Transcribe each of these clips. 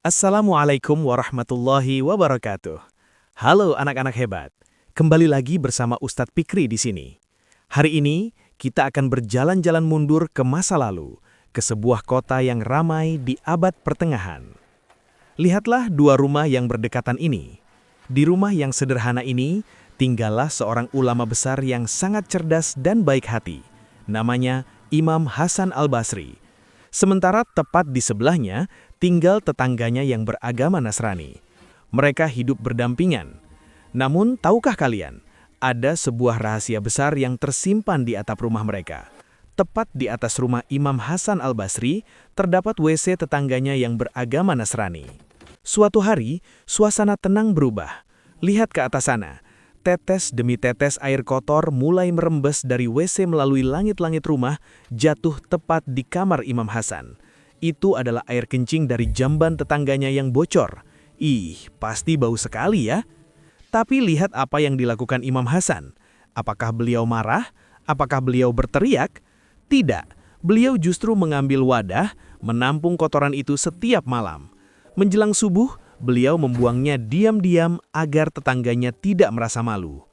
Assalamualaikum warahmatullahi wabarakatuh. Halo anak-anak hebat. Kembali lagi bersama Ustadz Fikri di sini. Hari ini kita akan berjalan-jalan mundur ke masa lalu, ke sebuah kota yang ramai di abad pertengahan. Lihatlah dua rumah yang berdekatan ini. Di rumah yang sederhana ini, tinggallah seorang ulama besar yang sangat cerdas dan baik hati. Namanya Imam Hasan Al-Basri. Sementara tepat di sebelahnya, tinggal tetangganya yang beragama Nasrani. Mereka hidup berdampingan. Namun, tahukah kalian, ada sebuah rahasia besar yang tersimpan di atap rumah mereka. Tepat di atas rumah Imam Hasan Al-Basri, terdapat WC tetangganya yang beragama Nasrani. Suatu hari, suasana tenang berubah. Lihat ke atas sana. Tetes demi tetes air kotor mulai merembes dari WC melalui langit-langit rumah, jatuh tepat di kamar Imam Hasan. Itu adalah air kencing dari jamban tetangganya yang bocor. Ih, pasti bau sekali ya. Tapi lihat apa yang dilakukan Imam Hasan. Apakah beliau marah? Apakah beliau berteriak? Tidak, beliau justru mengambil wadah, menampung kotoran itu setiap malam. Menjelang subuh, beliau membuangnya diam-diam agar tetangganya tidak merasa malu.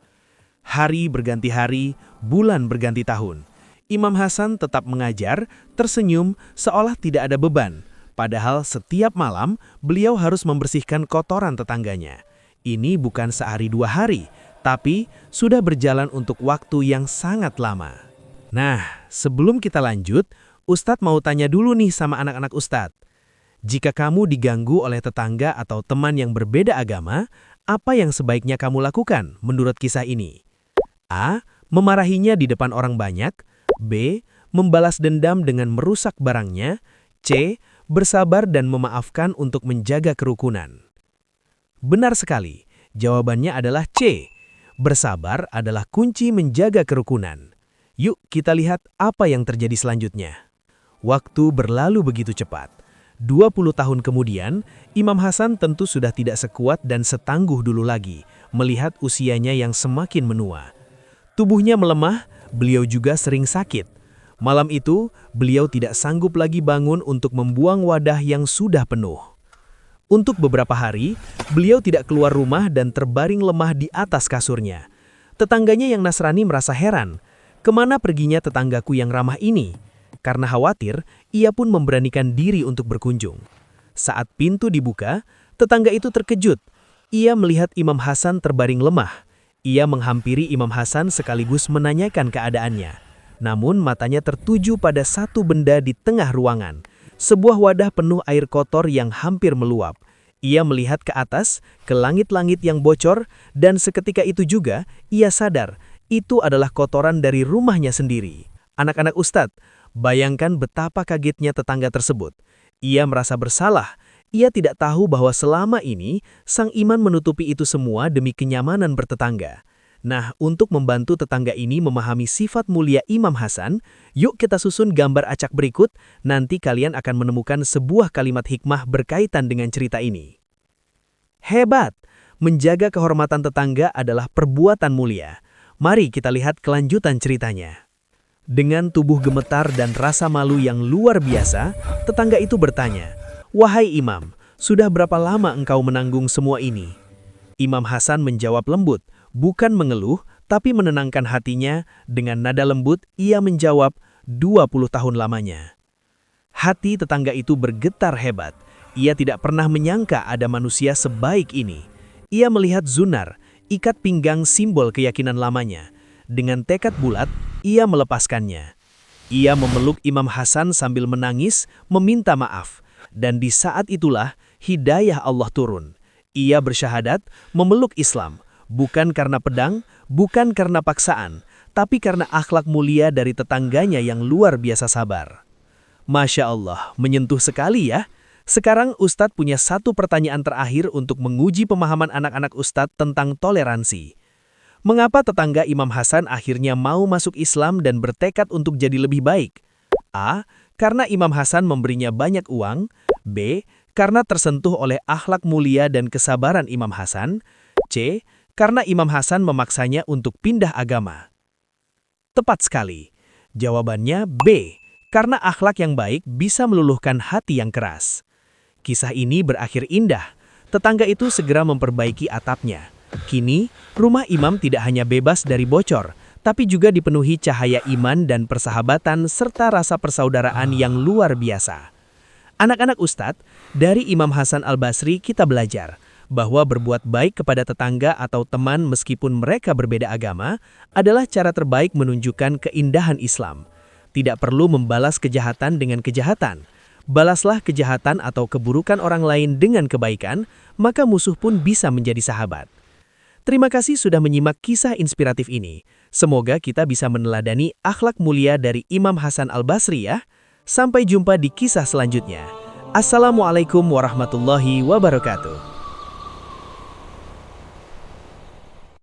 Hari berganti hari, bulan berganti tahun. Imam Hasan tetap mengajar, tersenyum seolah tidak ada beban. Padahal setiap malam, beliau harus membersihkan kotoran tetangganya. Ini bukan sehari dua hari, tapi sudah berjalan untuk waktu yang sangat lama. Nah, sebelum kita lanjut, Ustadz mau tanya dulu nih sama anak-anak Ustadz. Jika kamu diganggu oleh tetangga atau teman yang berbeda agama, apa yang sebaiknya kamu lakukan menurut kisah ini? A. Memarahinya di depan orang banyak. B. Membalas dendam dengan merusak barangnya. C. Bersabar dan memaafkan untuk menjaga kerukunan. Benar sekali, jawabannya adalah C. Bersabar adalah kunci menjaga kerukunan. Yuk kita lihat apa yang terjadi selanjutnya. Waktu berlalu begitu cepat. 20 tahun kemudian, Imam Hasan tentu sudah tidak sekuat dan setangguh dulu lagi, melihat usianya yang semakin menua. Tubuhnya melemah, beliau juga sering sakit. Malam itu, beliau tidak sanggup lagi bangun untuk membuang wadah yang sudah penuh. Untuk beberapa hari, beliau tidak keluar rumah dan terbaring lemah di atas kasurnya. Tetangganya yang Nasrani merasa heran, kemana perginya tetanggaku yang ramah ini? Karena khawatir, ia pun memberanikan diri untuk berkunjung. Saat pintu dibuka, tetangga itu terkejut. Ia melihat Imam Hasan terbaring lemah. Ia menghampiri Imam Hasan sekaligus menanyakan keadaannya. Namun matanya tertuju pada satu benda di tengah ruangan. Sebuah wadah penuh air kotor yang hampir meluap. Ia melihat ke atas, ke langit-langit yang bocor, dan seketika itu juga, ia sadar, itu adalah kotoran dari rumahnya sendiri. Anak-anak Ustadz, bayangkan betapa kagetnya tetangga tersebut. Ia merasa bersalah. Ia tidak tahu bahwa selama ini, sang iman menutupi itu semua demi kenyamanan bertetangga. Nah, untuk membantu tetangga ini memahami sifat mulia Imam Hasan, yuk kita susun gambar acak berikut, nanti kalian akan menemukan sebuah kalimat hikmah berkaitan dengan cerita ini. Hebat! Menjaga kehormatan tetangga adalah perbuatan mulia. Mari kita lihat kelanjutan ceritanya. Dengan tubuh gemetar dan rasa malu yang luar biasa, tetangga itu bertanya, "Wahai Imam, sudah berapa lama engkau menanggung semua ini?" Imam Hasan menjawab lembut, bukan mengeluh, tapi menenangkan hatinya. Dengan nada lembut, ia menjawab, 20 tahun lamanya. Hati tetangga itu bergetar hebat. Ia tidak pernah menyangka ada manusia sebaik ini. Ia melihat Zunar, ikat pinggang simbol keyakinan lamanya. Dengan tekad bulat, ia melepaskannya. Ia memeluk Imam Hasan sambil menangis, meminta maaf. Dan di saat itulah, hidayah Allah turun. Ia bersyahadat, memeluk Islam. Bukan karena pedang, bukan karena paksaan, tapi karena akhlak mulia dari tetangganya yang luar biasa sabar. Masya Allah, menyentuh sekali ya. Sekarang Ustadz punya satu pertanyaan terakhir untuk menguji pemahaman anak-anak Ustadz tentang toleransi. Mengapa tetangga Imam Hasan akhirnya mau masuk Islam dan bertekad untuk jadi lebih baik? A. Karena Imam Hasan memberinya banyak uang. B. Karena tersentuh oleh akhlak mulia dan kesabaran Imam Hasan. C. Karena Imam Hasan memaksanya untuk pindah agama. Tepat sekali. Jawabannya B. Karena akhlak yang baik bisa meluluhkan hati yang keras. Kisah ini berakhir indah. Tetangga itu segera memperbaiki atapnya. Kini, rumah Imam tidak hanya bebas dari bocor, tapi juga dipenuhi cahaya iman dan persahabatan serta rasa persaudaraan yang luar biasa. Anak-anak Ustadz, dari Imam Hasan Al-Basri kita belajar bahwa berbuat baik kepada tetangga atau teman meskipun mereka berbeda agama adalah cara terbaik menunjukkan keindahan Islam. Tidak perlu membalas kejahatan dengan kejahatan. Balaslah kejahatan atau keburukan orang lain dengan kebaikan, maka musuh pun bisa menjadi sahabat. Terima kasih sudah menyimak kisah inspiratif ini. Semoga kita bisa meneladani akhlak mulia dari Imam Hasan Al-Basri ya. Sampai jumpa di kisah selanjutnya. Assalamualaikum warahmatullahi wabarakatuh.